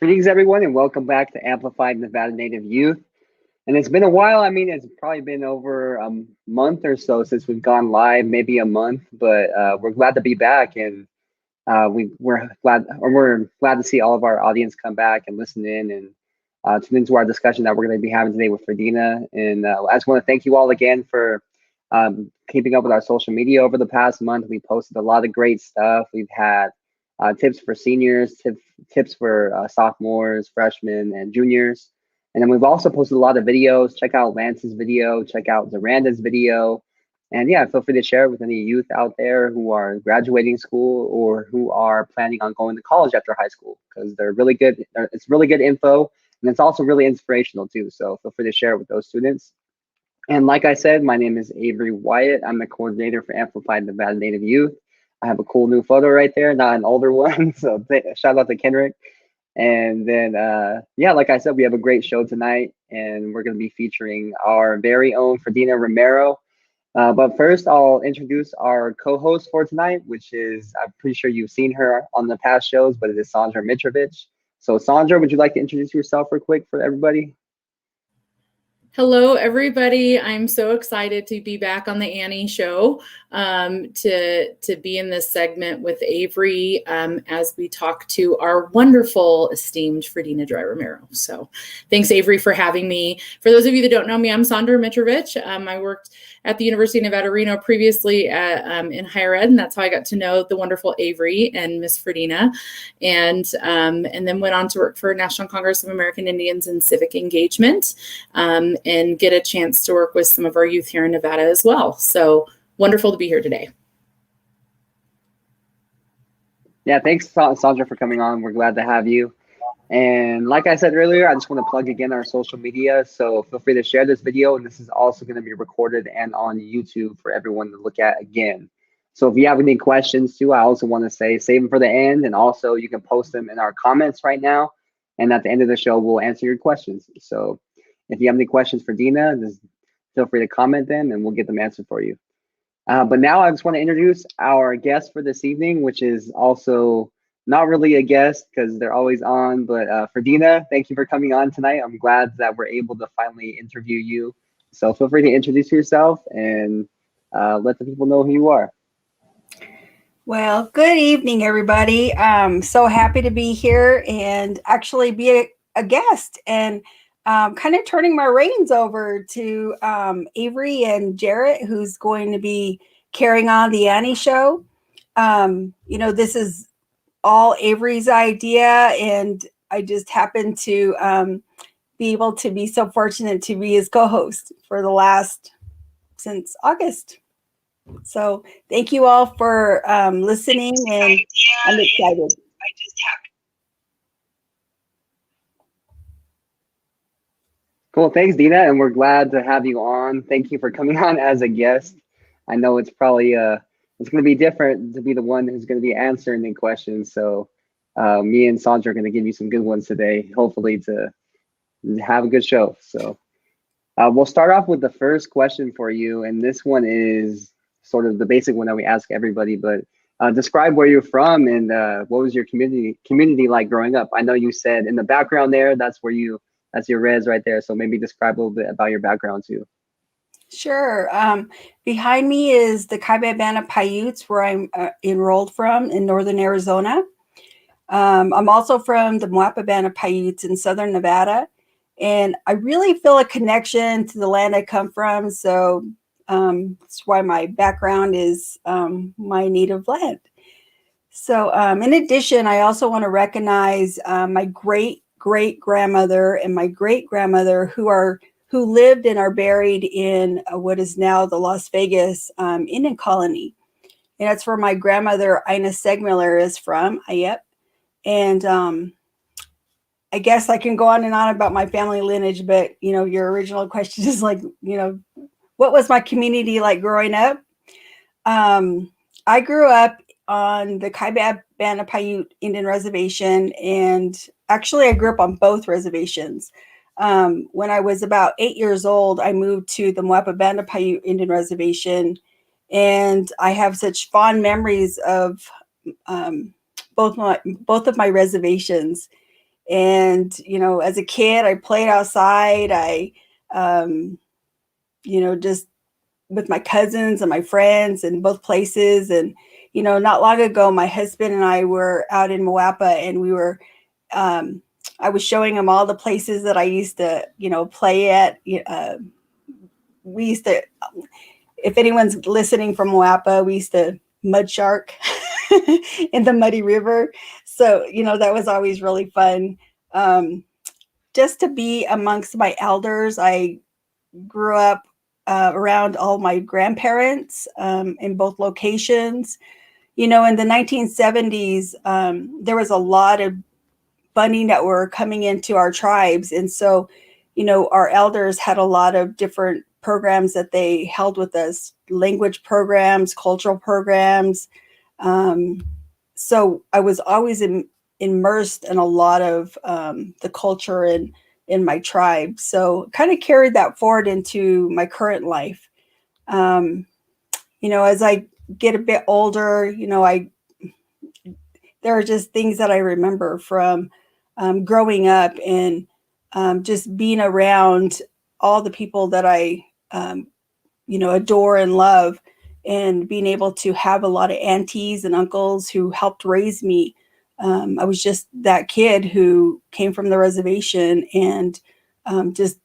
Greetings, everyone, and welcome back to Amplified Nevada Native Youth. And it's been a while. I mean, it's probably been over a month or so since we've gone live, maybe a month, but we're glad to be back. And we're glad to see all of our audience come back and listen in and tune into our discussion that we're going to be having today with Fredina. And I just want to thank you all again for keeping up with our social media over the past month. We posted a lot of great stuff. We've had tips for seniors, tips for sophomores, freshmen, and juniors. And then we've also posted a lot of videos. Check out Lance's video, check out Zoranda's video. And yeah, feel free to share it with any youth out there who are graduating school or who are planning on going to college after high school, because they're really good. It's really good info, and it's also really inspirational too. So feel free to share it with those students. And like I said, my name is Avery Wyatt. I'm the coordinator for Amplified Nevada Native Youth. I have a cool new photo right there, not an older one. So shout out to Kenrick. And then, yeah, like I said, we have a great show tonight, and we're going to be featuring our very own Drye-Romero. But first, I'll introduce our co-host for tonight, which is, I'm pretty sure you've seen her on the past shows, but it is Sandra Mitrovic. So Sandra, would you like to introduce yourself real quick for everybody? Hello, everybody. I'm so excited to be back on the Annie Show, to be in this segment with Avery as we talk to our wonderful, esteemed Fredina Drye-Romero. So thanks, Avery, for having me. For those of you that don't know me, I'm Sandra Mitrovic. I worked at the University of Nevada, Reno previously in higher ed, and that's how I got to know the wonderful Avery and Miss Fredina, and then went on to work for National Congress of American Indians in Civic Engagement, and get a chance to work with some of our youth here in Nevada as well. So wonderful to be here today. Yeah, thanks, Sandra, for coming on. We're glad to have you. And like I said earlier, I just want to plug again our social media. So feel free to share this video. And this is also going to be recorded and on YouTube for everyone to look at again. So if you have any questions too, I also want to say save them for the end. And also you can post them in our comments right now. And at the end of the show, we'll answer your questions. So if you have any questions for Dina, just feel free to comment them and we'll get them answered for you. But now I just want to introduce our guest for this evening, which is also not really a guest because they're always on, but Fredina, thank you for coming on tonight. I'm glad that we're able to finally interview you. So feel free to introduce yourself and let the people know who you are. Well, good evening, everybody. I'm so happy to be here and actually be a guest, and kind of turning my reins over to Avery and Jarrett, who's going to be carrying on the Annie Show. This is all Avery's idea, and I just happen to be able to be so fortunate to be his co-host for since August. So thank you all for listening, and I'm excited. Cool, thanks, Dina, and we're glad to have you on. Thank you for coming on as a guest. I know it's probably it's going to be different to be the one who's going to be answering the questions. So me and Sandra are going to give you some good ones today, hopefully to have a good show. So we'll start off with the first question for you. And this one is sort of the basic one that we ask everybody, but describe where you're from and what was your community like growing up? I know you said in the background there, that's your res right there. So maybe describe a little bit about your background too. Sure. Behind me is the Kaibabana Paiutes, where I'm enrolled from in northern Arizona. I'm also from the Moapabana Paiutes in southern Nevada, and I really feel a connection to the land I come from. So that's why my background is my native land. So in addition, I also want to recognize my great-great-grandmother and my great-grandmother who lived and are buried in what is now the Las Vegas Indian colony. And that's where my grandmother, Ina Segmiller, is from, Ayep. And I guess I can go on and on about my family lineage, but, your original question is like, what was my community like growing up? I grew up on the Kaibabana Paiute Indian Reservation, and actually I grew up on both reservations. When I was about 8 years old, I moved to the Moapabana Paiute Indian Reservation, and I have such fond memories of both of my reservations. And, as a kid, I played outside. I, just with my cousins and my friends in both places. And, not long ago, my husband and I were out in Moapa, and I was showing him all the places that I used to, play at. We used to, if anyone's listening from Moapa, we used to mud shark in the muddy river. So, that was always really fun. Just to be amongst my elders. I grew up around all my grandparents in both locations. In the 1970s, there was a lot of funding that were coming into our tribes. And so, our elders had a lot of different programs that they held with us, language programs, cultural programs. So I was always immersed in a lot of the culture and in my tribe. So kind of carried that forward into my current life. As I get a bit older, there are just things that I remember from growing up and just being around all the people that I, adore and love, and being able to have a lot of aunties and uncles who helped raise me. I was just that kid who came from the reservation and just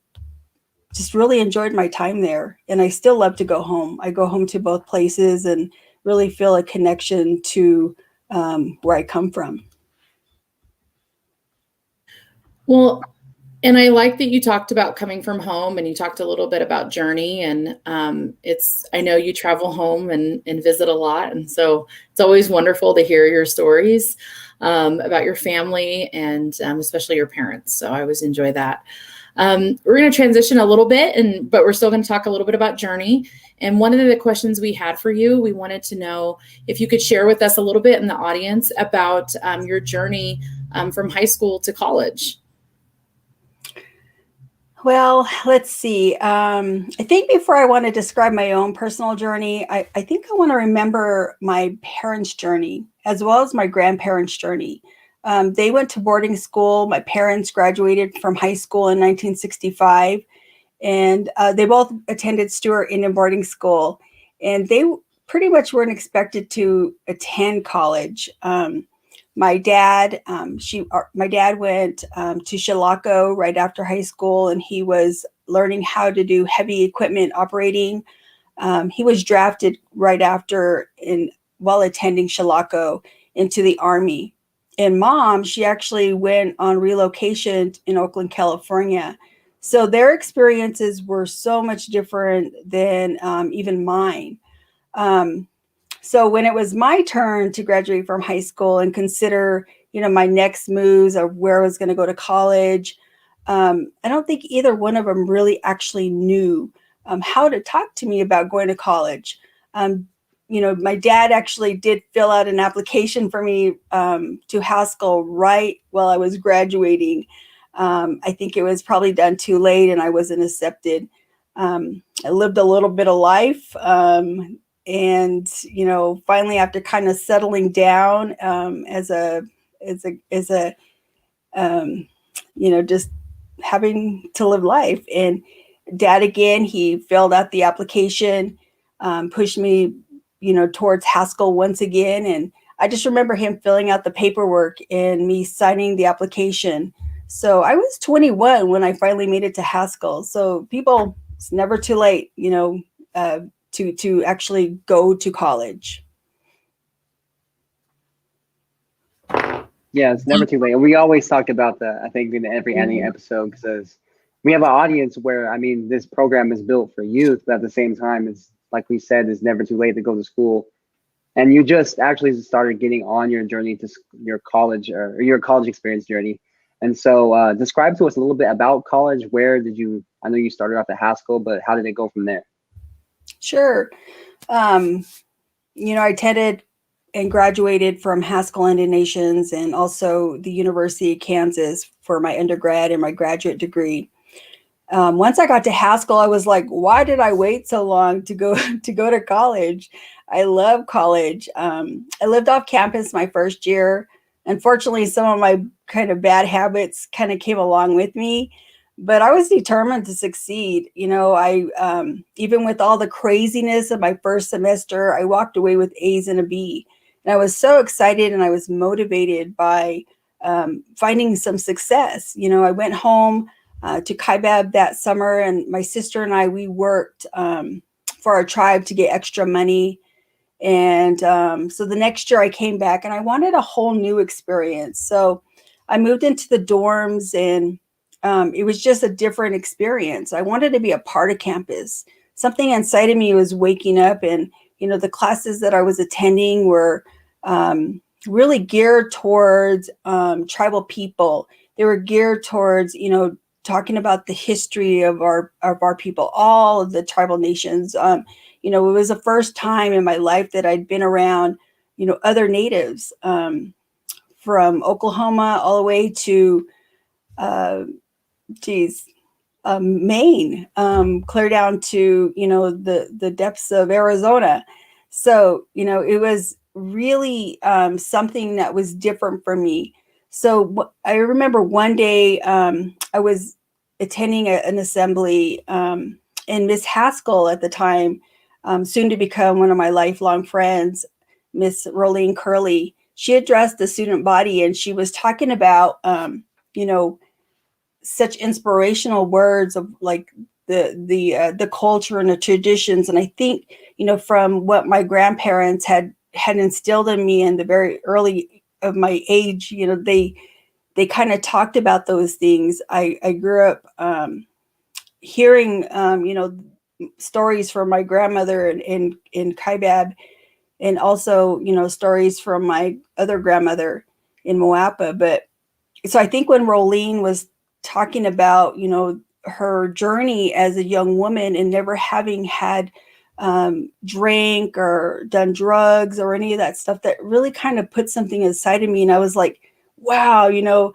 really enjoyed my time there. And I still love to go home. I go home to both places and really feel a connection to where I come from. Well, and I like that you talked about coming from home, and you talked a little bit about journey, and I know you travel home and visit a lot. And so it's always wonderful to hear your stories about your family and especially your parents. So I always enjoy that. We're going to transition a little bit, but we're still going to talk a little bit about journey. And one of the questions we had for you, we wanted to know if you could share with us a little bit in the audience about your journey from high school to college. Well, let's see. I think before I want to describe my own personal journey, I think I want to remember my parents' journey as well as my grandparents' journey. They went to boarding school. My parents graduated from high school in 1965, and they both attended Stewart Indian boarding school. And they pretty much weren't expected to attend college. My dad went to Chilocco right after high school, and he was learning how to do heavy equipment operating. He was drafted right after while attending Chilocco into the Army. And Mom, she actually went on relocation in Oakland, California. So their experiences were so much different than even mine. So when it was my turn to graduate from high school and consider, my next moves of where I was going to go to college, I don't think either one of them really actually knew how to talk to me about going to college. My dad actually did fill out an application for me to Haskell right while I was graduating. I think it was probably done too late and I wasn't accepted. I lived a little bit of life. And, finally, after kind of settling down just having to live life. And Dad, again, he filled out the application, pushed me, towards Haskell once again. And I just remember him filling out the paperwork and me signing the application. So I was 21 when I finally made it to Haskell. So people, it's never too late, to actually go to college. Yeah, it's never too late. And we always talk about that, I think, in every Annie episode, because we have an audience where, this program is built for youth, but at the same time, it's like we said, it's never too late to go to school. And you just actually started getting on your journey to your college or your college experience journey. And so describe to us a little bit about college. Where did I know you started off at Haskell, but how did it go from there? Sure. I attended and graduated from Haskell Indian Nations and also the University of Kansas for my undergrad and my graduate degree. Once I got to Haskell, I was like, why did I wait so long to go to college? I love college. I lived off campus my first year. Unfortunately, some of my kind of bad habits kind of came along with me, but I was determined to succeed. You know, I even with all the craziness of my first semester, I walked away with A's and a B. And I was so excited and I was motivated by finding some success. You know, I went home to Kaibab that summer, and my sister and I, we worked for our tribe to get extra money. And so the next year I came back and I wanted a whole new experience. So I moved into the dorms, and it was just a different experience. I wanted to be a part of campus. Something inside of me was waking up, and, you know, the classes that I was attending were really geared towards tribal people. They were geared towards, you know, talking about the history of our people, all of the tribal nations. You know, it was the first time in my life that I'd been around, you know, other natives from Oklahoma all the way to, Maine, clear down to, you know, the depths of Arizona. So, you know, it was really something that was different for me. So I remember one day I was attending an assembly, and Miss Haskell at the time, soon to become one of my lifelong friends, Miss Rolene Curley, she addressed the student body, and she was talking about, you know, such inspirational words of like the culture and the traditions. And I think, you know, from what my grandparents had instilled in me in the very early of my age, you know, they kind of talked about those things. I grew up hearing, you know, stories from my grandmother in Kaibab, and also, you know, stories from my other grandmother in Moapa. But so I think when Rolene was talking about, you know, her journey as a young woman and never having had drank or done drugs or any of that stuff, that really kind of put something inside of me. And I was like, wow, you know,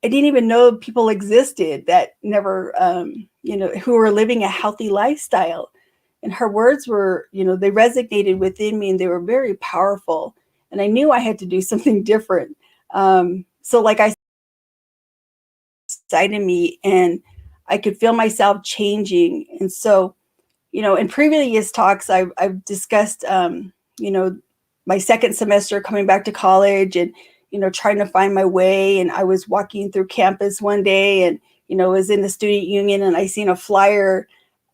I didn't even know people existed that never, you know, who were living a healthy lifestyle. And her words were, you know, they resonated within me, and they were very powerful. And I knew I had to do something different. So like I inside of me, and I could feel myself changing. And so, you know, in previous talks, I've discussed, you know, my second semester coming back to college, and, you know, trying to find my way. And I was walking through campus one day, and, you know, was in the student union, and I seen a flyer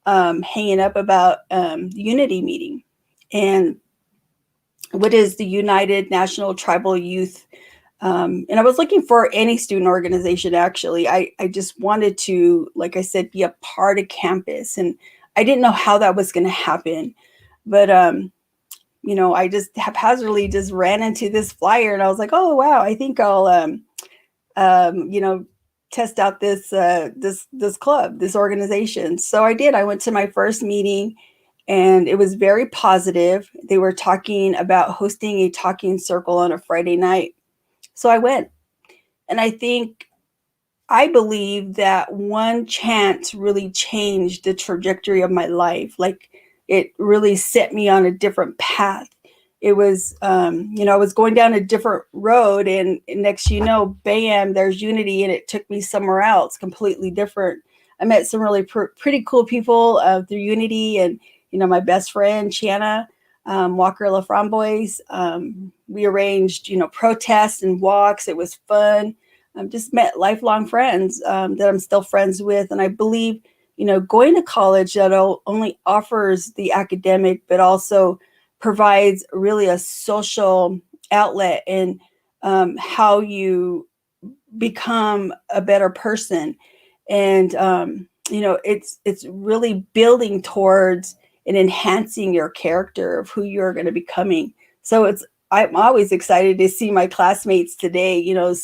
hanging up about unity meeting. And what is the United National Tribal Youth? And I was looking for any student organization, actually. I just wanted to, like I said, be a part of campus. And I didn't know how that was going to happen. But, you know, I just haphazardly just ran into this flyer, and I was like, oh, wow, I think I'll, you know, test out this club, this organization. So I did. I went to my first meeting, and it was very positive. They were talking about hosting a talking circle on a Friday night. So I went, and I believe that one chant really changed the trajectory of my life. Like, it really set me on a different path. It was, you know, I was going down a different road, and next, you know, bam, there's unity, and it took me somewhere else, completely different. I met some really pretty cool people through unity, and, you know, my best friend, Chiana Walker LaFramboise. We arranged, you know, protests and walks. It was fun. Just met lifelong friends that I'm still friends with. And I believe, you know, going to college that only offers the academic, but also provides really a social outlet in how you become a better person. And, you know, it's really building towards and enhancing your character of who you're going to be becoming. So I'm always excited to see my classmates today, you know,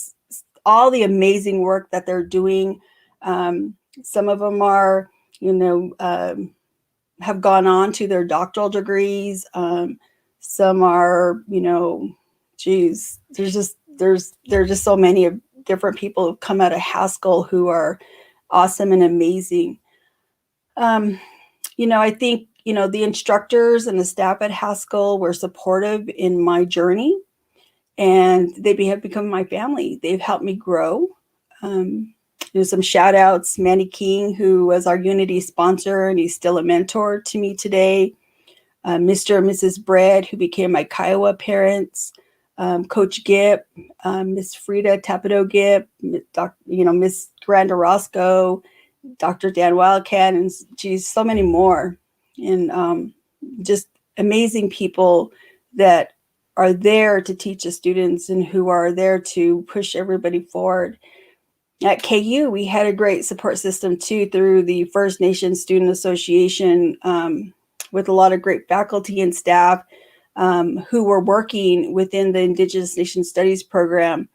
all the amazing work that they're doing. Some of them are, you know, have gone on to their doctoral degrees. Some are, you know, geez, there's just so many different people who've come out of Haskell who are awesome and amazing. You know, I think, you know, the instructors and the staff at Haskell were supportive in my journey. and have become my family. They've helped me grow. There's some shout outs, Manny King, who was our Unity sponsor, and he's still a mentor to me today. Mr. and Mrs. Bread, who became my Kiowa parents. Coach Gipp, Miss Frida Tapido Gipp, Miss Granda Roscoe, Dr. Dan Wildcat, and geez, so many more. And just amazing people that are there to teach the students and who are there to push everybody forward. At KU, we had a great support system too through the First Nations Student Association, with a lot of great faculty and staff who were working within the Indigenous Nation Studies program.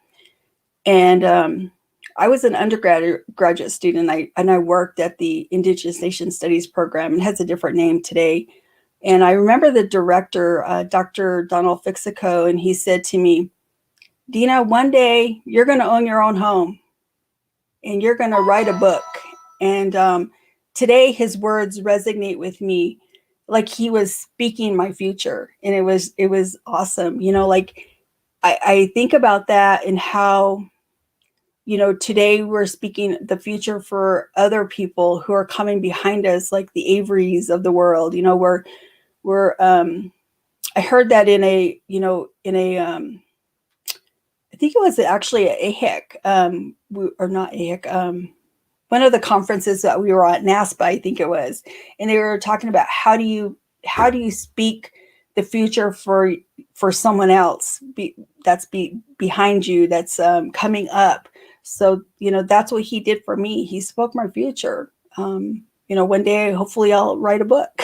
And I was an undergraduate student, and I worked at the Indigenous Nation Studies program. It has a different name today. And I remember the director, Dr. Donald Fixico, and he said to me, Dina, one day you're going to own your own home and you're going to write a book. And today his words resonate with me like he was speaking my future. And it was awesome. Like I think about that and how, today we're speaking the future for other people who are coming behind us, like the Averys of the world. We're I heard that in a I think it was actually at AHEC, or not AHEC, one of the conferences that we were at, NASPA, I think it was, and they were talking about how do you speak the future for someone else that's behind you, that's coming up. So that's what he did for me. He spoke my future. One day hopefully I'll write a book.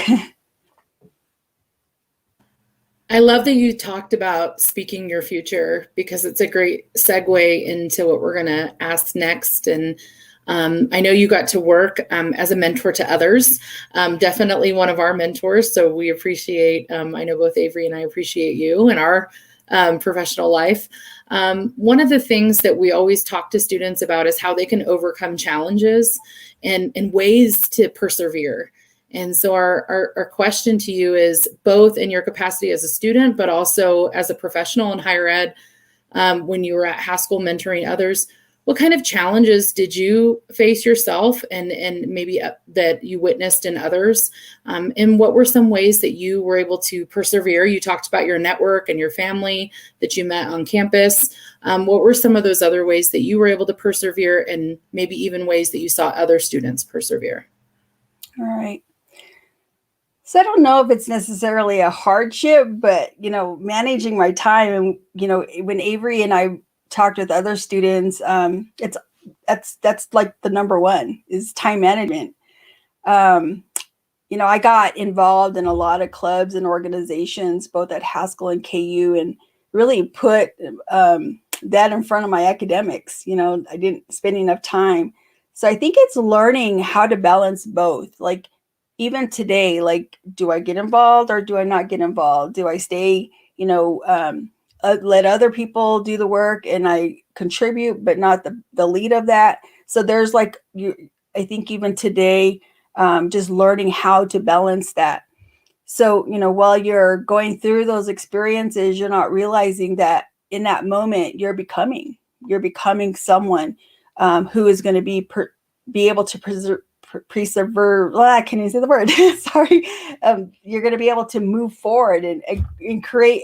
I love that you talked about speaking your future, because it's a great segue into what we're going to ask next. And I know you got to work as a mentor to others, definitely one of our mentors. So we appreciate, I know both Avery and I appreciate you in our professional life. One of the things that we always talk to students about is how they can overcome challenges and ways to persevere. And so our question to you is, both in your capacity as a student, but also as a professional in higher ed, when you were at Haskell mentoring others, what kind of challenges did you face yourself and maybe that you witnessed in others? And what were some ways that you were able to persevere? You talked about your network and your family that you met on campus. What were some of those other ways that you were able to persevere, and maybe even ways that you saw other students persevere? All right. So I don't know if it's necessarily a hardship, but, managing my time, and, when Avery and I talked with other students, that's like the number one is time management. I got involved in a lot of clubs and organizations, both at Haskell and KU, and really put that in front of my academics. I didn't spend enough time. So I think it's learning how to balance both. Like, even today, like, do I get involved or do I not get involved? Do I stay, let other people do the work and I contribute, but not the lead of that? So there's I think even today, just learning how to balance that. So, while you're going through those experiences, you're not realizing that in that moment you're becoming someone who is going to be able to persevere. Well, I can't even say the word. Sorry. You're going to be able to move forward and create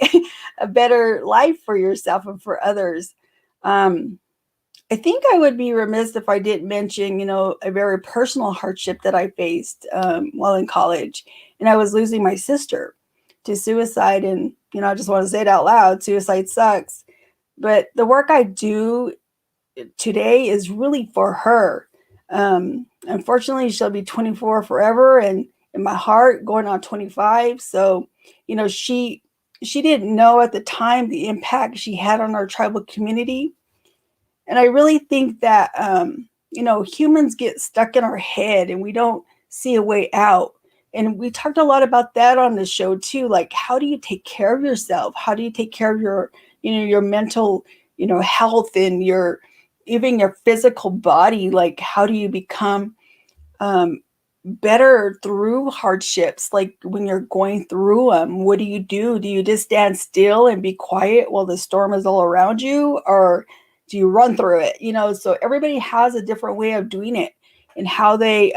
a better life for yourself and for others. I think I would be remiss if I didn't mention, a very personal hardship that I faced while in college, and I was losing my sister to suicide. And, I just want to say it out loud. Suicide sucks. But the work I do today is really for her. Unfortunately, she'll be 24 forever, and in my heart going on 25. So, she didn't know at the time the impact she had on our tribal community. And I really think that, humans get stuck in our head and we don't see a way out. And we talked a lot about that on the show too. Like, how do you take care of yourself? How do you take care of your mental, health, and even your physical body? Like, how do you become better through hardships. Like when you're going through them, what do? Do you just stand still and be quiet while the storm is all around you, or do you run through it? So everybody has a different way of doing it, and how they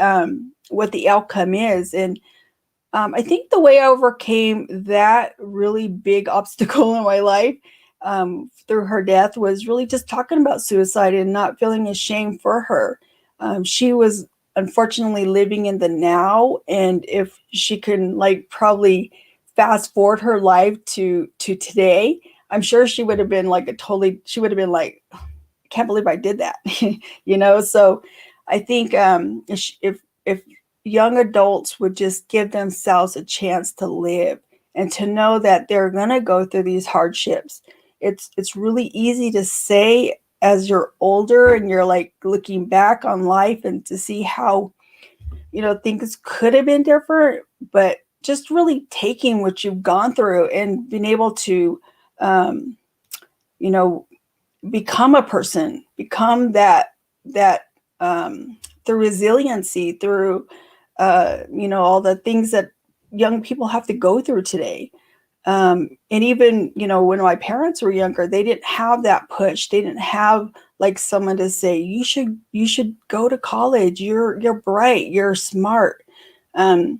what the outcome is. And I think the way I overcame that really big obstacle in my life through her death was really just talking about suicide and not feeling ashamed for her. She was unfortunately living in the now, and if she can probably fast forward her life to today, I'm sure she would have been she would have been like, I can't believe I did that. So I think if young adults would just give themselves a chance to live and to know that they're going to go through these hardships. It's really easy to say as you're older and you're looking back on life and to see how, things could have been different, but just really taking what you've gone through and being able to, become a person, become that, through resiliency, through, all the things that young people have to go through today. And even, when my parents were younger, they didn't have that push. They didn't have someone to say, you should go to college. You're bright, you're smart. And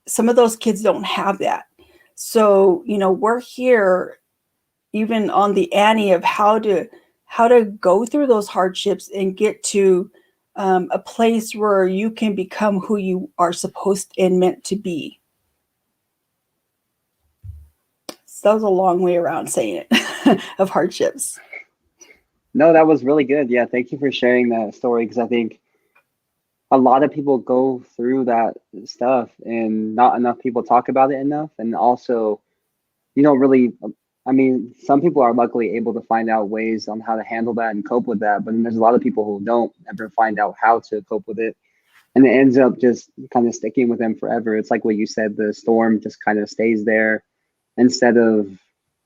some of those kids don't have that. So, we're here even on the Annie of how to go through those hardships and get to a place where you can become who you are supposed and meant to be. So that was a long way around saying it of hardships. No, that was really good. Yeah, thank you for sharing that story, because I think a lot of people go through that stuff and not enough people talk about it enough. And also, really, I mean, some people are luckily able to find out ways on how to handle that and cope with that, but then there's a lot of people who don't ever find out how to cope with it. And it ends up just kind of sticking with them forever. It's like what you said, the storm just kind of stays there instead of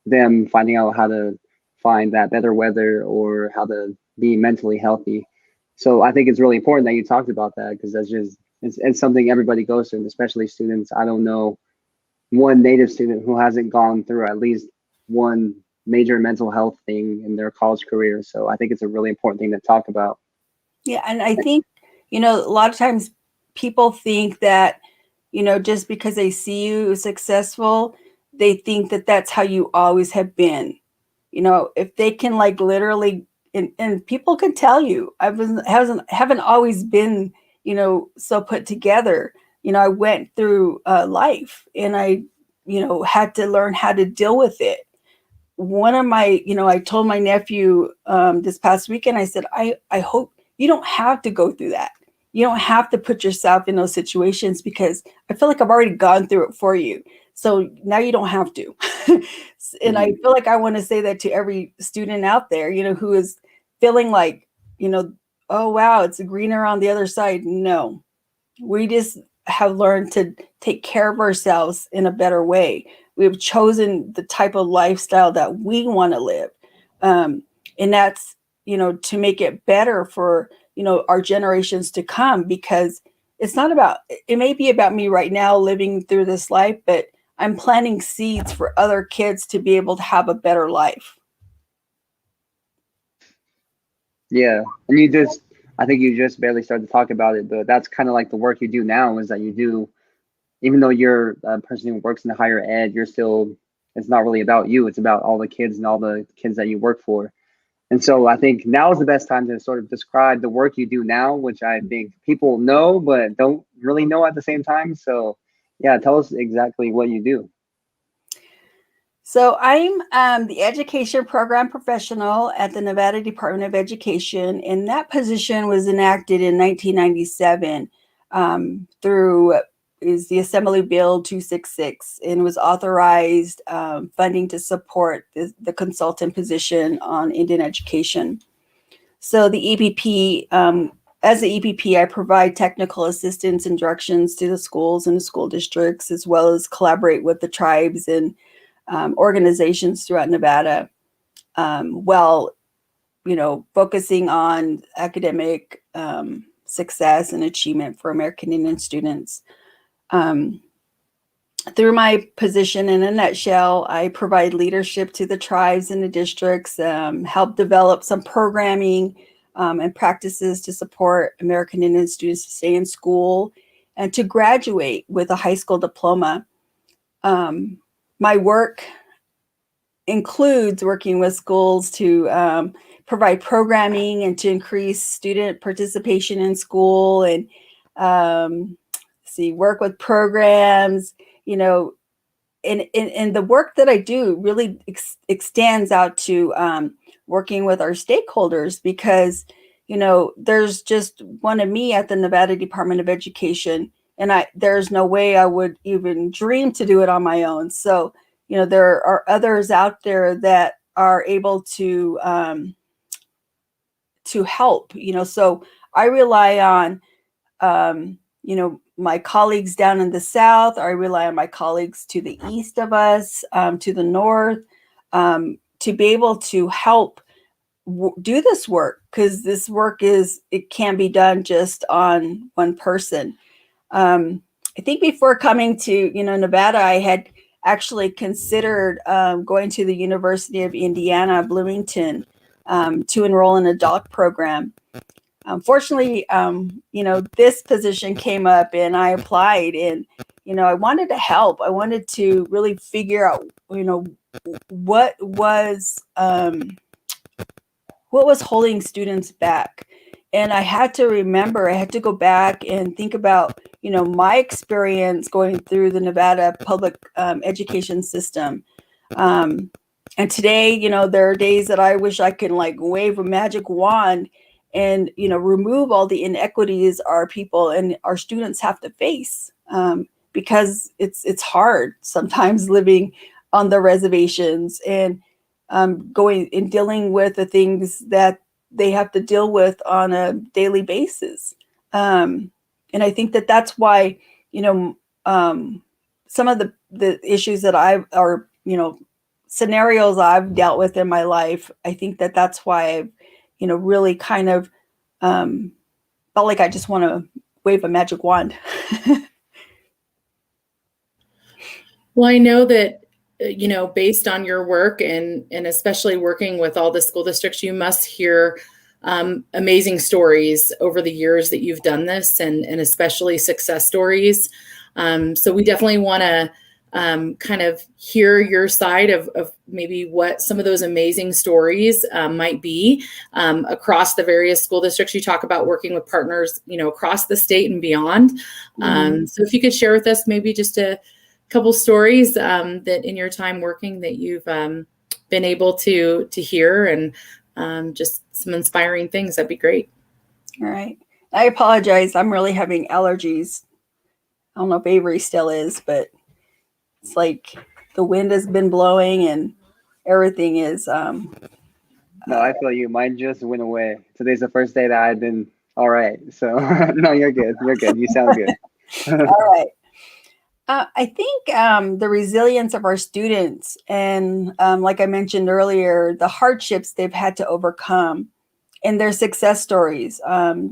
them finding out how to find that better weather or how to be mentally healthy. So I think it's really important that you talked about that, because it's something everybody goes through, especially students. I don't know one native student who hasn't gone through at least one major mental health thing in their college career. So I think it's a really important thing to talk about. Yeah. And I think, a lot of times people think that, just because they see you successful, they think that that's how you always have been. If they can literally, and people can tell you, haven't always been, so put together. I went through life, and I, had to learn how to deal with it. One of my, I told my nephew this past weekend, I said, I hope you don't have to go through that. You don't have to put yourself in those situations, because I feel like I've already gone through it for you. So now you don't have to. And I feel like I want to say that to every student out there, who is feeling like, oh, wow, it's greener on the other side. No, we just have learned to take care of ourselves in a better way. We have chosen the type of lifestyle that we want to live. And that's, to make it better for, our generations to come, because it may be about me right now living through this life, but I'm planting seeds for other kids to be able to have a better life. Yeah. And I think you just barely started to talk about it, but that's kind of like the work you do now, is that you do, even though you're a person who works in higher ed, it's not really about you. It's about all the kids and all the kids that you work for. And so I think now is the best time to sort of describe the work you do now, which I think people know, but don't really know at the same time. So yeah, tell us exactly what you do. So I'm the education program professional at the Nevada Department of Education, and that position was enacted in 1997 through is the Assembly Bill 266, and was authorized funding to support the consultant position on Indian education. So the EPP, as the EPP, I provide technical assistance and directions to the schools and the school districts, as well as collaborate with the tribes and organizations throughout Nevada, while focusing on academic success and achievement for American Indian students. Through my position, in a nutshell, I provide leadership to the tribes and the districts, help develop some programming and practices to support American Indian students to stay in school and to graduate with a high school diploma. My work includes working with schools to provide programming and to increase student participation in school, and work with programs, and the work that I do really extends out to working with our stakeholders, because, there's just one of me at the Nevada Department of Education, and there's no way I would even dream to do it on my own. So, there are others out there that are able to help, so I rely on, my colleagues down in the South. I rely on my colleagues to the east of us, to the north, to be able to help do this work, because this work it can't be done just on one person. I think before coming to, Nevada, I had actually considered going to the University of Indiana, Bloomington, to enroll in a doc program. Unfortunately, this position came up and I applied, and, I wanted to help. I wanted to really figure out, what was holding students back. And I had to go back and think about, my experience going through the Nevada public education system. And today, there are days that I wish I could wave a magic wand and, remove all the inequities our people and our students have to face, because it's hard sometimes living on the reservations and going and dealing with the things that they have to deal with on a daily basis. And I think that that's why, some of the issues that scenarios I've dealt with in my life, I think that that's why I've, really kind of felt like I just want to wave a magic wand. Well, I know that, based on your work and especially working with all the school districts, you must hear amazing stories over the years that you've done this, and especially success stories. So we definitely want to kind of hear your side of maybe what some of those amazing stories might be across the various school districts. You talk about working with partners, across the state and beyond. So if you could share with us maybe just a couple stories that in your time working that you've been able to hear, and just some inspiring things, that'd be great. All right. I apologize. I'm really having allergies. I don't know if Avery still is, but it's like the wind has been blowing and everything is. No, I feel you. Mine just went away. Today's the first day that I've been all right. So no, you're good. You're good. You sound good. All right. I think the resilience of our students and, like I mentioned earlier, the hardships they've had to overcome and their success stories.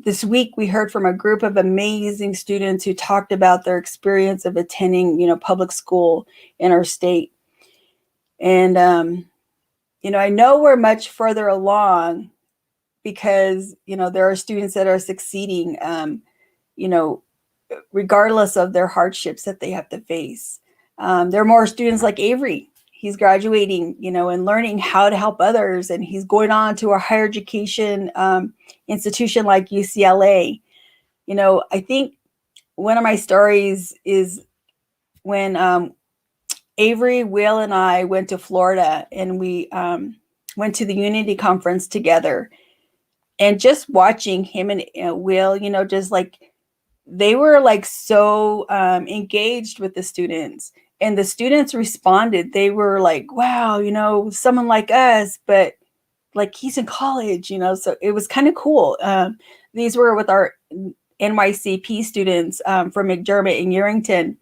This week, we heard from a group of amazing students who talked about their experience of attending, public school in our state. And, I know we're much further along because, there are students that are succeeding, regardless of their hardships that they have to face. There are more students like Avery. He's graduating, and learning how to help others. And he's going on to a higher education institution like UCLA. I think one of my stories is when Avery, Will, and I went to Florida, and we went to the Unity Conference together. And just watching him and Will, just they were so engaged with the students, and the students responded. They were like, wow, someone like us, but he's in college, so it was kind of cool. These were with our NYCP students from McDermott and Yerington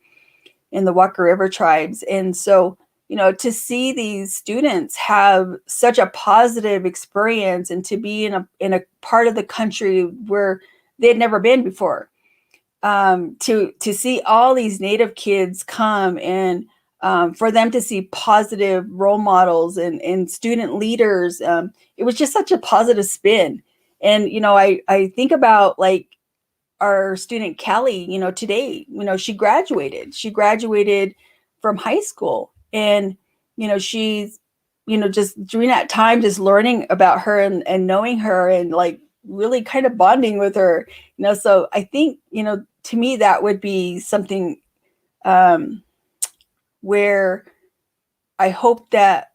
in the Walker River tribes. And so, to see these students have such a positive experience and to be in a part of the country where they had never been before. To see all these Native kids come and for them to see positive role models and student leaders, it was just such a positive spin. And, I think about like our student Kelly, today, she graduated from high school, and, she's, just during that time, just learning about her and knowing her and like really kind of bonding with her, so I think, to me, that would be something where I hope that,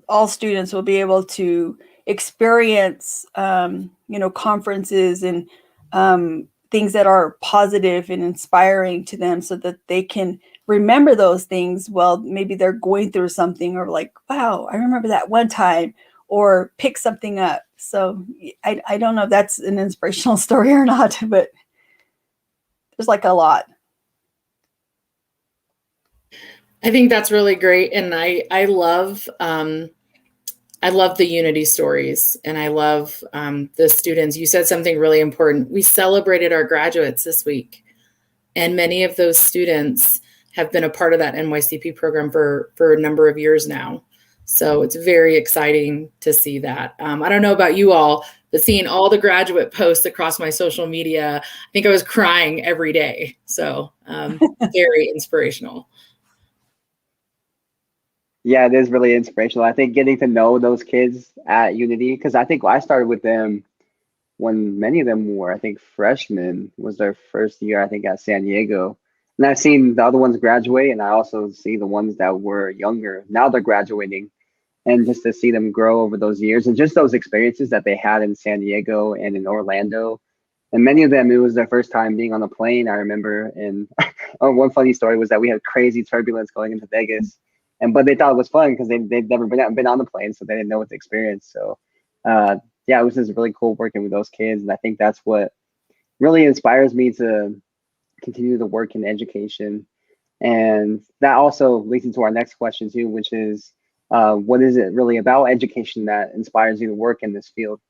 all students will be able to experience, conferences and things that are positive and inspiring to them, so that they can remember those things. Well, maybe they're going through something, or like, wow, I remember that one time, or pick something up. So I don't know if that's an inspirational story or not, but there's like a lot. I think that's really great. And I love the unity stories, and I love the students. You said something really important. We celebrated our graduates this week, and many of those students have been a part of that NYCP program for a number of years now. So it's very exciting to see that. I don't know about you all, but seeing all the graduate posts across my social media, I think I was crying every day. So very inspirational. Yeah, it is really inspirational. I think getting to know those kids at Unity, because I think I started with them when many of them were, I think, freshmen, was their first year, I think, at San Diego. And I've seen the other ones graduate, and I also see the ones that were younger. Now they're graduating. And just to see them grow over those years and just those experiences that they had in San Diego and in Orlando. And many of them, it was their first time being on a plane, I remember. And one funny story was that we had crazy turbulence going into Vegas. But they thought it was fun because they've never been on the plane, so they didn't know what to experience. So yeah, it was just really cool working with those kids. And I think that's what really inspires me to continue to work in education. And that also leads into our next question too, which is, what is it really about education that inspires you to work in this field?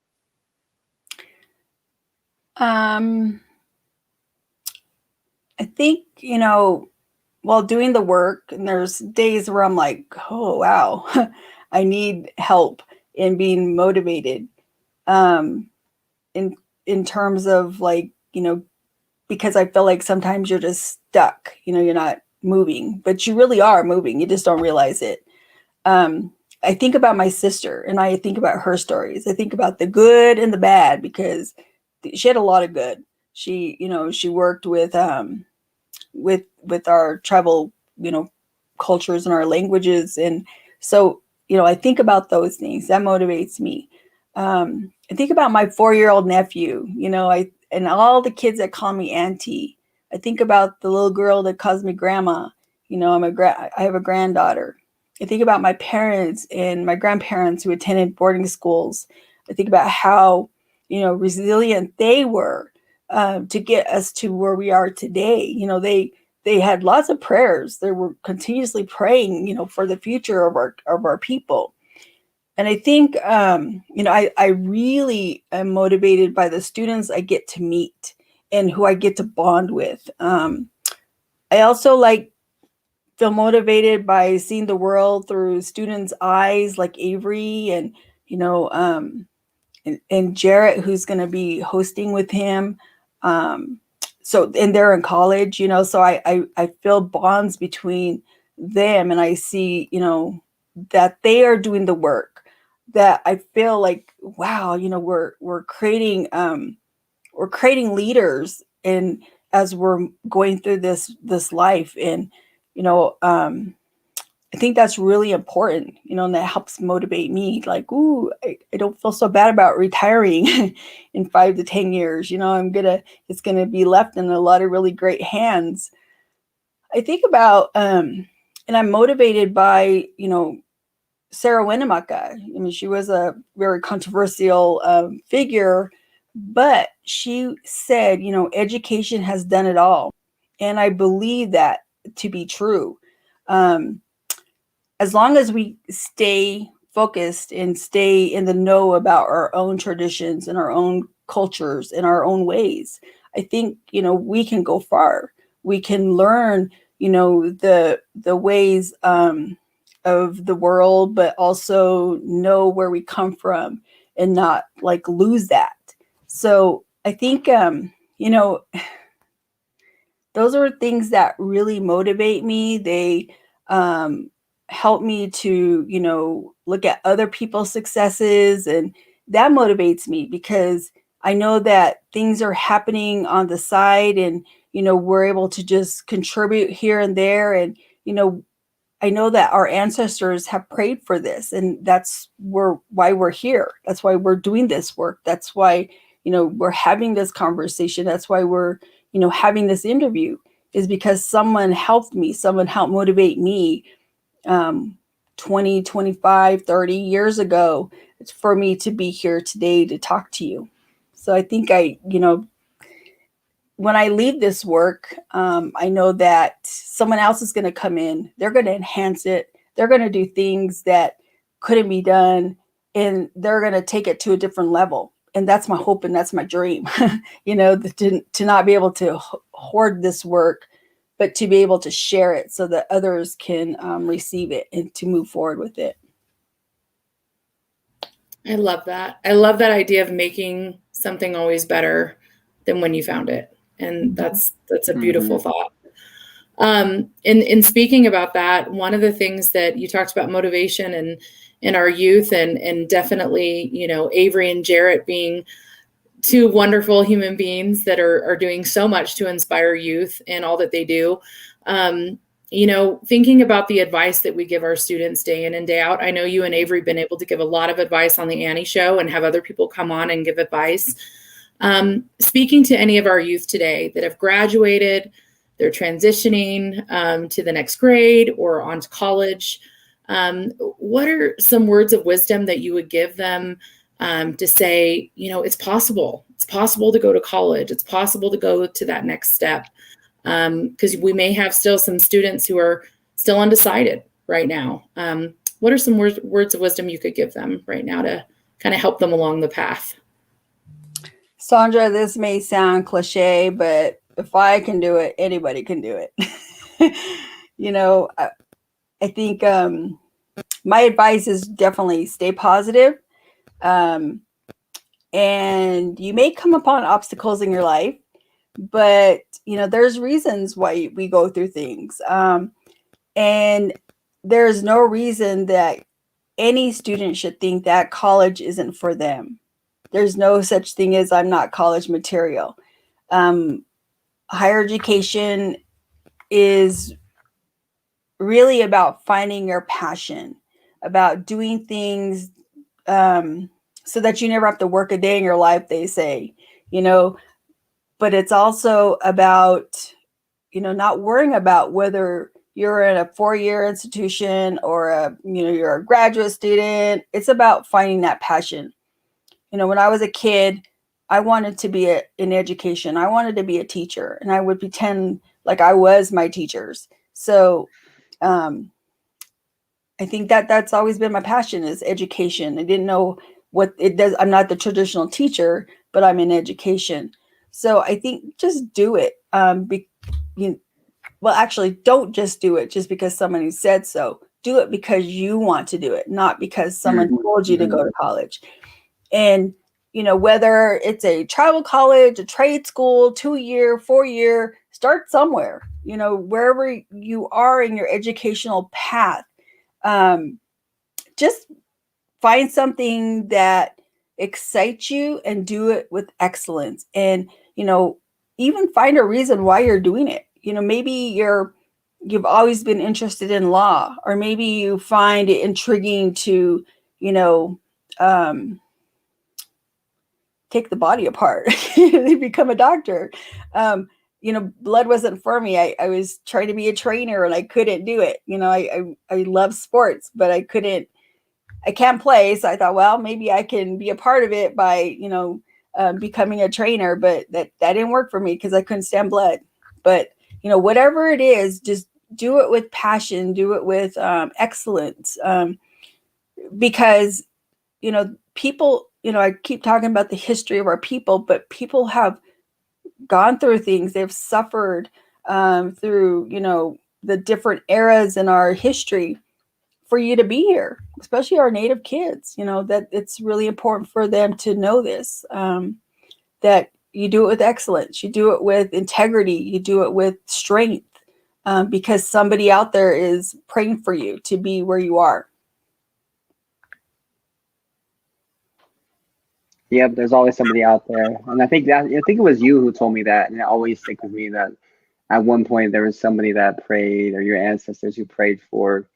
I think, while doing the work, and there's days where I'm like, oh, wow, I need help in being motivated. In terms of like, because I feel like sometimes you're just stuck, you're not moving, but you really are moving. You just don't realize it. I think about my sister, and I think about her stories. I think about the good and the bad, because she had a lot of good. She, she worked with our tribal, cultures and our languages. And so, I think about those things that motivates me. I think about my 4-year-old nephew, and all the kids that call me auntie. I think about the little girl that calls me grandma. I have a granddaughter. I think about my parents and my grandparents who attended boarding schools. I think about how, resilient they were to get us to where we are today. They had lots of prayers. They were continuously praying, for the future of our people. And I think, I really am motivated by the students I get to meet and who I get to bond with. I also feel motivated by seeing the world through students' eyes, like Avery and, and Jarrett, who's going to be hosting with him. And they're in college, so I feel bonds between them, and I see, that they are doing the work, that I feel like, wow, we're creating leaders, and as we're going through this life. And, I think that's really important, and that helps motivate me. Like, ooh, I don't feel so bad about retiring in 5 to 10 years. It's gonna be left in a lot of really great hands. I think about, and I'm motivated by, Sarah Winnemucca. I mean, she was a very controversial figure, but she said, education has done it all. And I believe that to be true. As long as we stay focused and stay in the know about our own traditions and our own cultures, in our own ways, I think, we can go far. We can learn, the ways of the world, but also know where we come from and not like lose that. So I think, those are things that really motivate me. They help me to, look at other people's successes, and that motivates me because I know that things are happening on the side, and, we're able to just contribute here and there. And, I know that our ancestors have prayed for this, and that's why we're here. That's why we're doing this work. That's why, we're having this conversation. That's why we're, having this interview, is because someone helped me. Someone helped motivate me 20, 25, 30 years ago for me to be here today to talk to you. So I think when I leave this work, I know that someone else is going to come in. They're going to enhance it. They're going to do things that couldn't be done, and they're going to take it to a different level. And that's my hope, and that's my dream, to not be able to hoard this work, but to be able to share it so that others can receive it and to move forward with it. I love that. I love that idea of making something always better than when you found it. And that's a beautiful thought. In speaking about that, one of the things that you talked about motivation and in our youth, and definitely, Avery and Jarrett being two wonderful human beings that are doing so much to inspire youth in all that they do. Thinking about the advice that we give our students day in and day out. I know you and Avery have been able to give a lot of advice on the Annie Show and have other people come on and give advice. Speaking to any of our youth today that have graduated, they're transitioning to the next grade or on to college, what are some words of wisdom that you would give them to say, it's possible. It's possible to go to college. It's possible to go to that next step. Because we may have still some students who are still undecided right now. What are some words of wisdom you could give them right now to kind of help them along the path? Sandra, this may sound cliche, but if I can do it, anybody can do it. I think my advice is definitely stay positive. And you may come upon obstacles in your life, but there's reasons why we go through things. And there's no reason that any student should think that college isn't for them. There's no such thing as I'm not college material. Higher education is really about finding your passion, about doing things so that you never have to work a day in your life, they say, but it's also about, not worrying about whether you're in a 4-year institution or you're a graduate student. It's about finding that passion. When I was a kid, I wanted to be in education. I wanted to be a teacher, and I would pretend like I was my teachers. So I think that's always been my passion, is education. I didn't know what it does. I'm not the traditional teacher, but I'm in education. So I think just do it. Actually, don't just do it just because somebody said so. Do it because you want to do it, not because someone told you to go to college. And, whether it's a tribal college, a trade school, 2-year, 4-year, start somewhere, wherever you are in your educational path. Just find something that excites you and do it with excellence. And, even find a reason why you're doing it. Maybe you've always been interested in law, or maybe you find it intriguing to, take the body apart, become a doctor. Blood wasn't for me. I was trying to be a trainer and I couldn't do it. I love sports, but I can't play. So I thought, well, maybe I can be a part of it by, becoming a trainer, but that didn't work for me because I couldn't stand blood. But, whatever it is, just do it with passion, do it with excellence. Because, people I keep talking about the history of our people, but people have gone through things. They've suffered through, the different eras in our history for you to be here, especially our Native kids, that it's really important for them to know this, that you do it with excellence, you do it with integrity, you do it with strength, because somebody out there is praying for you to be where you are. Yep, there's always somebody out there, and I think it was you who told me that, and it always sticks with me that at one point there was somebody that prayed, or your ancestors who prayed for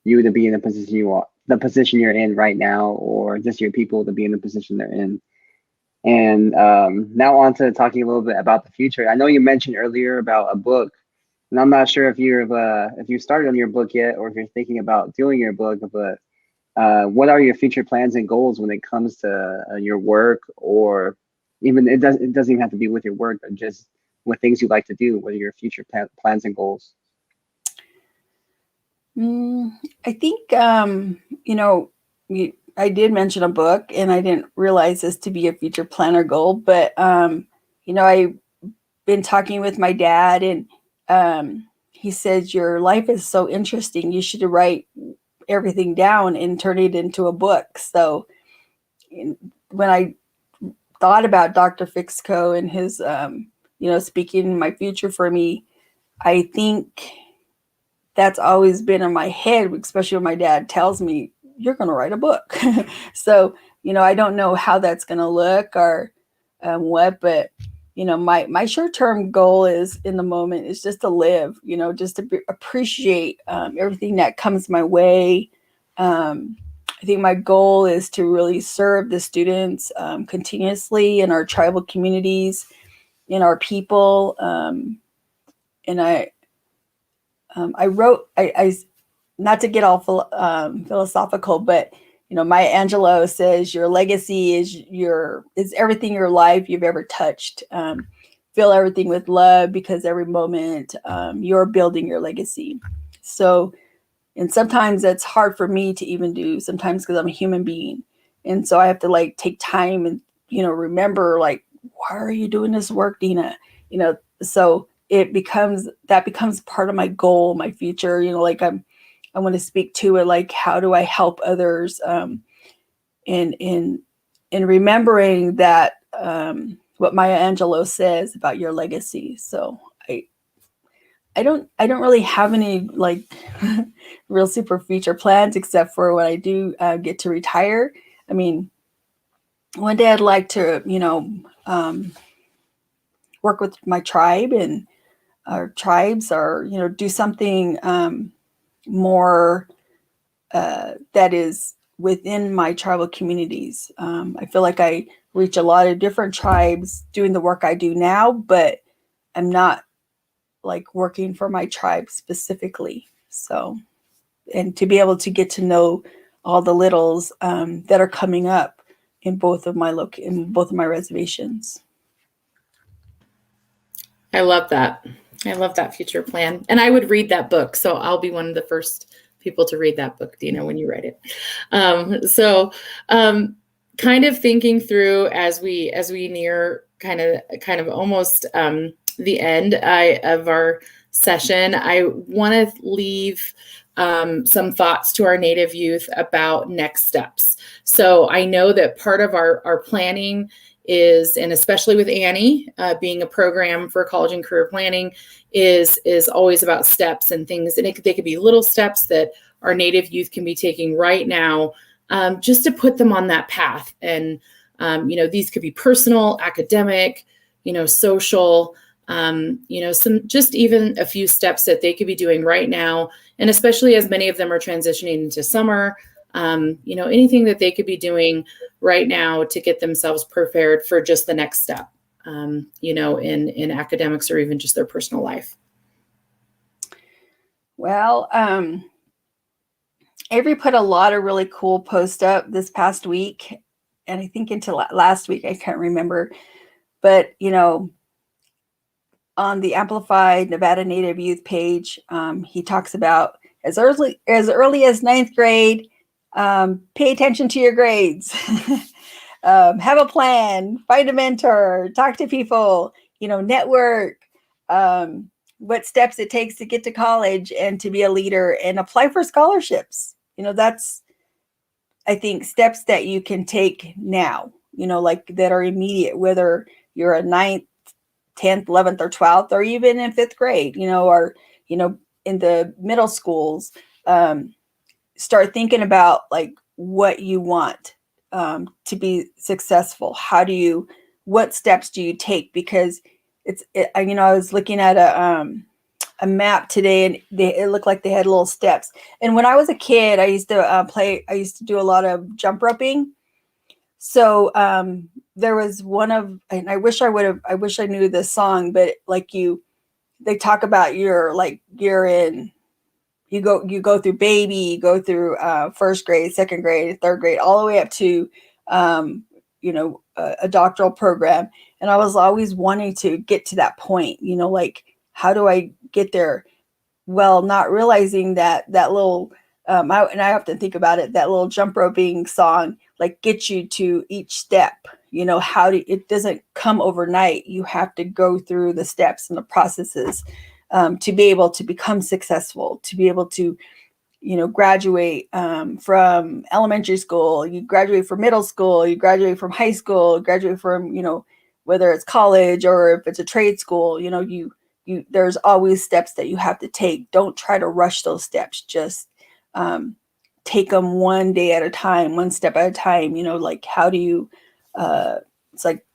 you to be in the position the position you're in right now, or just your people to be in the position they're in. And now on to talking a little bit about the future. I know you mentioned earlier about a book, and I'm not sure if you started on your book yet, or if you're thinking about doing your book, but what are your future plans and goals when it comes to your work, or even it doesn't even have to be with your work, but just with things you like to do? What are your future plans and goals? I think I did mention a book, and I didn't realize this to be a future plan or goal, but I've been talking with my dad, and he says, your life is so interesting, you should write everything down and turn it into a book. So when I thought about Dr. Fixco and his speaking my future for me, I think that's always been in my head, especially when my dad tells me, you're going to write a book. So, I don't know how that's going to look or what, but, my short-term goal is in the moment is just to live, just to appreciate everything that comes my way. I think my goal is to really serve the students continuously in our tribal communities, in our people. And I wrote, not to get all philosophical, but Maya Angelou says your legacy is everything in your life you've ever touched. Fill everything with love, because every moment you're building your legacy. So, and sometimes that's hard for me to even do, sometimes because I'm a human being, and so I have to take time and remember, why are you doing this work, Dina? So that becomes part of my goal, my future. I want to speak to it, how do I help others, in remembering that what Maya Angelou says about your legacy. So I don't really have any real super future plans, except for when I do get to retire. I mean, one day I'd like to work with my tribe and our tribes, or do something more that is within my tribal communities. I feel like I reach a lot of different tribes doing the work I do now, but I'm not working for my tribe specifically. So, and to be able to get to know all the littles that are coming up in both of my reservations. I love that. I love that future plan. And I would read that book. So I'll be one of the first people to read that book, Dina, when you write it. Kind of thinking through as we near kind of almost the end of our session, I want to leave some thoughts to our Native youth about next steps. So I know that part of our planning is, and especially with Annie being a program for college and career planning, is always about steps and things. And they could be little steps that our Native youth can be taking right now, just to put them on that path. And, these could be personal, academic, social, some, just even a few steps that they could be doing right now. And especially as many of them are transitioning into summer, anything that they could be doing right now to get themselves prepared for just the next step, in academics or even just their personal life. Well, Avery put a lot of really cool posts up this past week, and I think into last week, I can't remember, but, on the Amplified Nevada Native Youth page, he talks about as early as ninth grade, pay attention to your grades. have a plan, find a mentor, talk to people, network, what steps it takes to get to college and to be a leader, and apply for scholarships. That's, I think, steps that you can take now, like that are immediate, whether you're a 9th, 10th, 11th, or 12th, or even in 5th grade, or, in the middle schools. Start thinking about like what you want to be successful. What steps do you take? Because I was looking at a map today, and it looked like they had little steps. And when I was a kid, I used to do a lot of jump roping. So there was and I wish I knew this song, but like they talk about you go through baby, you go through 1st grade, 2nd grade, 3rd grade, all the way up to a doctoral program. And I was always wanting to get to that point, like, how do I get there? Well, not realizing that little, I often think about it, that little jump roping song, like, gets you to each step. It doesn't come overnight. You have to go through the steps and the processes to be able to become successful, to be able to, graduate from elementary school, you graduate from middle school, you graduate from high school, graduate from, whether it's college or if it's a trade school, there's always steps that you have to take. Don't try to rush those steps. Just take them one day at a time, one step at a time. Like, how do you, it's like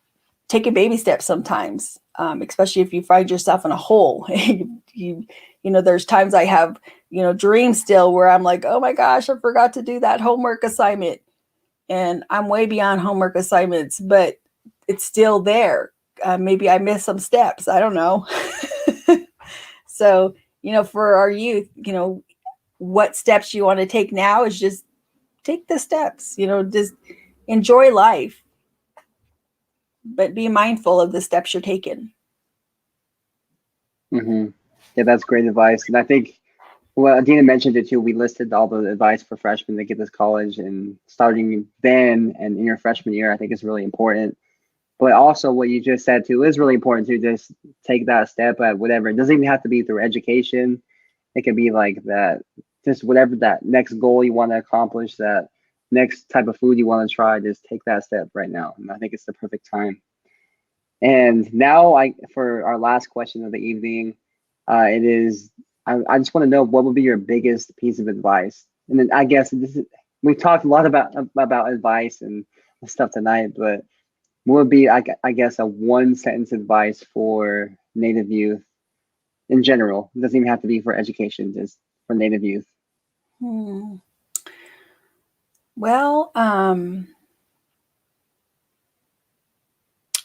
taking baby steps sometimes, especially if you find yourself in a hole. There's times I have, dreams still where I'm like, oh my gosh, I forgot to do that homework assignment. And I'm way beyond homework assignments, but it's still there. Maybe I missed some steps. I don't know. So, for our youth, what steps you want to take now is just take the steps, just enjoy life, but be mindful of the steps you're taking. Mm-hmm. Yeah, that's great advice. And I think, well, Adina mentioned it too. We listed all the advice for freshmen to get this college, and starting then and in your freshman year, I think is really important. But also what you just said too is really important to just take that step at whatever. It doesn't even have to be through education. It could be like that, just whatever that next goal you want to accomplish, that next type of food you want to try, just take that step right now. And I think it's the perfect time. And now for our last question of the evening, it is, I just want to know, what would be your biggest piece of advice? And then I guess we've talked a lot about advice and stuff tonight, but what would be, I guess, a 1-sentence advice for Native youth in general? It doesn't even have to be for education, just for Native youth. Well, I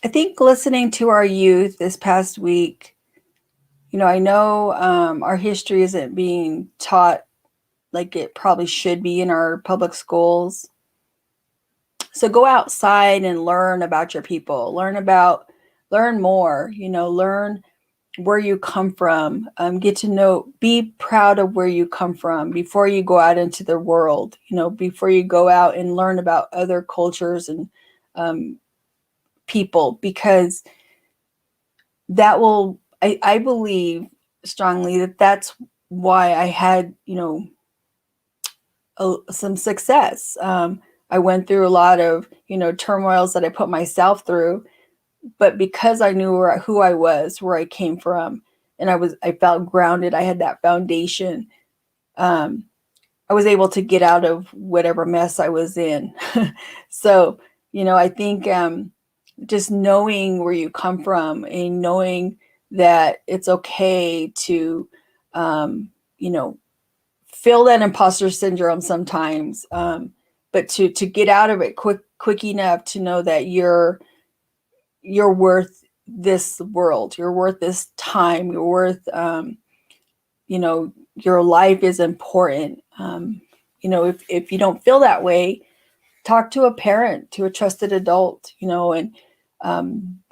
think listening to our youth this past week, I know our history isn't being taught like it probably should be in our public schools. So go outside and learn about your people, learn more, learn where you come from, get to know, be proud of where you come from before you go out into the world, before you go out and learn about other cultures and people, because that will, I believe strongly that that's why I had, some success. I went through a lot of, turmoils that I put myself through, but because I knew who I was, where I came from, and I felt grounded, I had that foundation. I was able to get out of whatever mess I was in. So, I think just knowing where you come from and knowing that it's okay to, feel that imposter syndrome sometimes, but to get out of it quick enough to know that you're worth this world, you're worth this time, you're worth, your life is important. If you don't feel that way, talk to a parent, to a trusted adult, and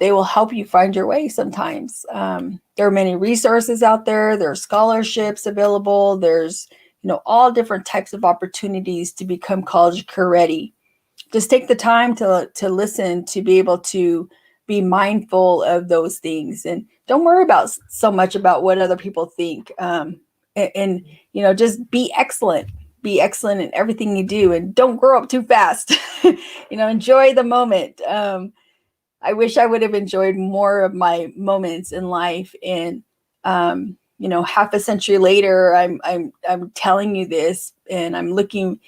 they will help you find your way sometimes. There are many resources out there. There are scholarships available. There's, all different types of opportunities to become college career ready. just take the time to listen, to be able to be mindful of those things, and don't worry about so much about what other people think. And you know, just be excellent in everything you do, and don't grow up too fast. You know, enjoy the moment. I wish I would have enjoyed more of my moments in life. And you know, half a century later, I'm telling you this, and I'm looking,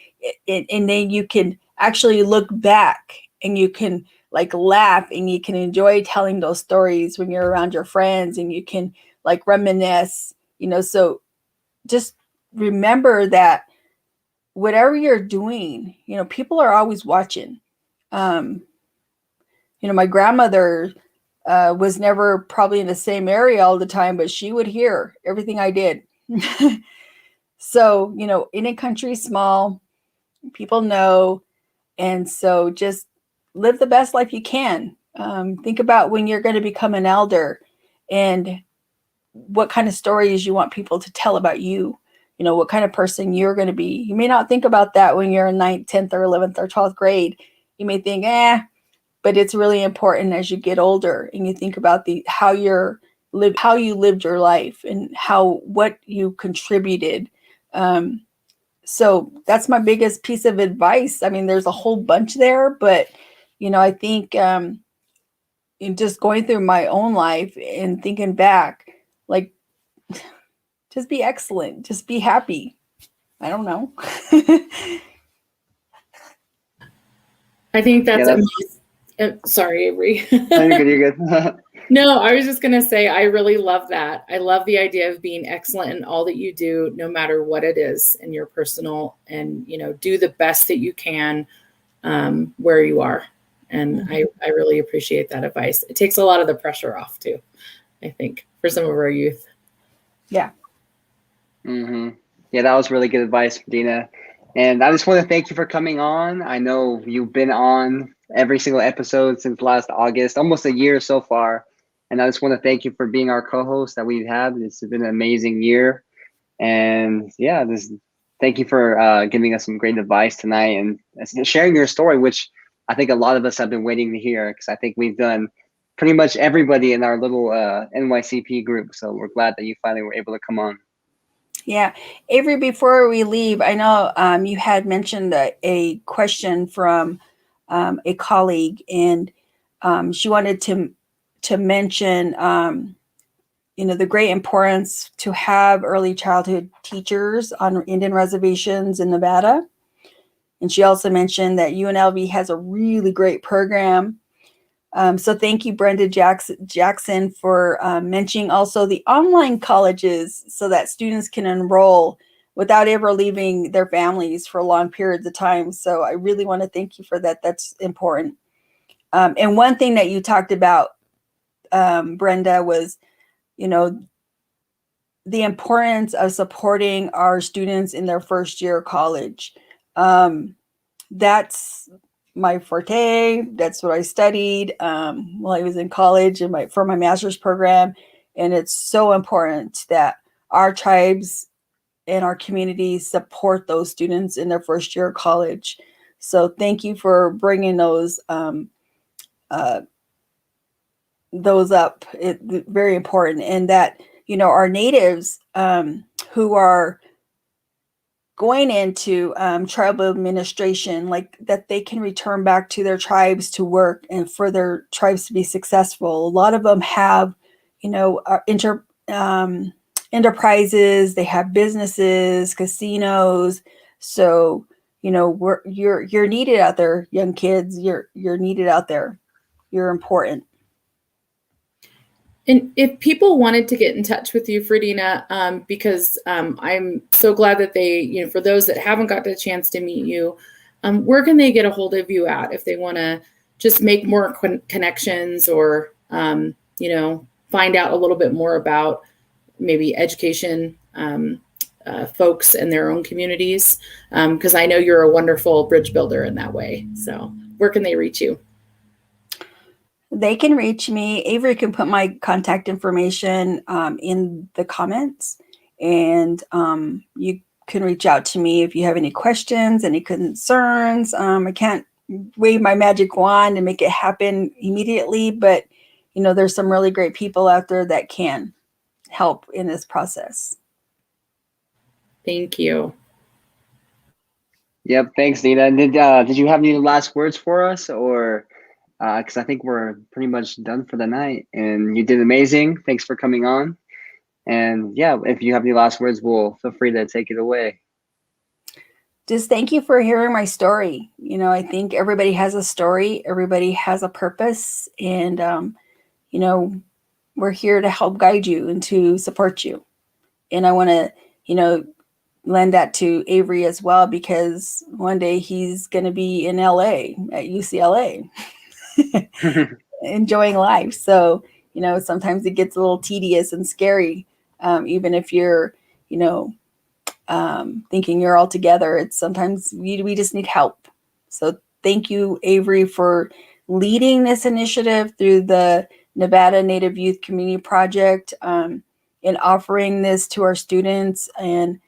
and then you can actually look back, and you can like laugh, and you can enjoy telling those stories when you're around your friends, and you can like reminisce. You know, so just remember that whatever you're doing, you know, people are always watching. You know, my grandmother was never probably in the same area all the time, but she would hear everything I did. So, you know, any country small, people know. And so just live the best life you can. Think about when you're going to become an elder, and what kind of stories you want people to tell about you. You know, what kind of person you're going to be. You may not think about that when you're in 9th, 10th, or 11th, or 12th grade. You may think, but it's really important as you get older, and you think about how you lived your life, and what you contributed. So that's my biggest piece of advice. I mean, there's a whole bunch there, but you know, I think in just going through my own life and thinking back, like, just be excellent, just be happy. I don't know. I think that's amazing. Sorry, Avery. No, you're good. No, I was just going to say, I really love that. I love the idea of being excellent in all that you do, no matter what it is in your personal, and, you know, do the best that you can where you are. And I really appreciate that advice. It takes a lot of the pressure off too, I think, for some of our youth. Yeah. Mm-hmm. Yeah, that was really good advice, Fredina. And I just want to thank you for coming on. I know you've been on every single episode since last August, almost a year so far. And I just want to thank you for being our co-host that we've had. It's been an amazing year. And yeah, thank you for giving us some great advice tonight, and sharing your story, which I think a lot of us have been waiting to hear, because I think we've done pretty much everybody in our little NYCP group. So we're glad that you finally were able to come on. Yeah. Avery, before we leave, I know you had mentioned a question from a colleague, and she wanted to mention, you know, the great importance to have early childhood teachers on Indian reservations in Nevada. And she also mentioned that UNLV has a really great program. So thank you, Brenda Jackson, for mentioning also the online colleges, so that students can enroll without ever leaving their families for long periods of time. So I really want to thank you for that. That's important. And one thing that you talked about, Brenda, was, you know, the importance of supporting our students in their first year of college. That's my forte. That's what I studied while I was in college and for my master's program. And it's so important that our tribes and our communities support those students in their first year of college. So thank you for bringing those up. It's very important. And that, you know, our natives who are going into tribal administration, like that they can return back to their tribes to work and for their tribes to be successful. A lot of them have, you know, enterprises, they have businesses, casinos. So, you know, you're needed out there, young kids. You're needed out there. You're important. And if people wanted to get in touch with you, Fredina, because I'm so glad that they, you know, for those that haven't got the chance to meet you, where can they get a hold of you at if they want to just make more connections, or, you know, find out a little bit more about maybe education folks in their own communities? Because I know you're a wonderful bridge builder in that way. So where can they reach you? They can reach me. Avery can put my contact information in the comments, and you can reach out to me if you have any questions, any concerns. I can't wave my magic wand and make it happen immediately, but there's some really great people out there that can help in this process. Thank you. Yep. Thanks, Nina. And did you have any last words for us, or because I think we're pretty much done for the night, and you did amazing. Thanks for coming on. And yeah, if you have any last words, feel free to take it away. Just thank you for hearing my story. I think everybody has a story. Everybody has a purpose. And, we're here to help guide you and to support you. And I want to, lend that to Avery as well, because one day he's going to be in LA at UCLA enjoying life. So, sometimes it gets a little tedious and scary. Even if you're, thinking you're all together, it's sometimes we just need help. So thank you, Avery, for leading this initiative through the Nevada Native Youth Community Project, and offering this to our students. And,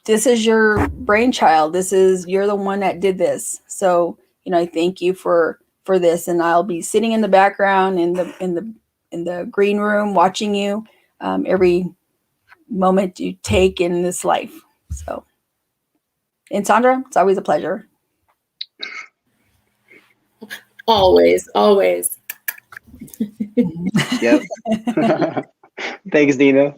this is your brainchild. You're the one that did this. So, I thank you for this, and I'll be sitting in the background in the green room watching you every moment you take in this life. So, and Sandra, it's always a pleasure. Always. Yep. Thanks, Nina.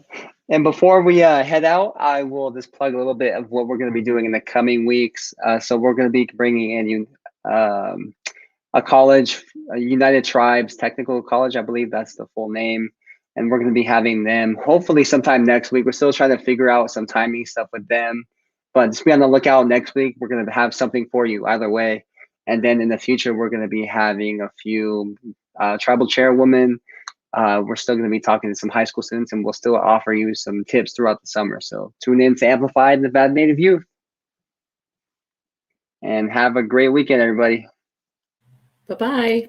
And before we head out, I will just plug a little bit of what we're going to be doing in the coming weeks. So we're going to be bringing in a college, a United Tribes Technical College, I believe that's the full name. And we're going to be having them hopefully sometime next week. We're still trying to figure out some timing stuff with them, but just be on the lookout next week. We're going to have something for you either way. And then in the future, we're going to be having a few tribal chairwomen. We're still going to be talking to some high school students, and we'll still offer you some tips throughout the summer. So tune in to Amplified Nevada Native Youth. And have a great weekend, everybody. Bye-bye.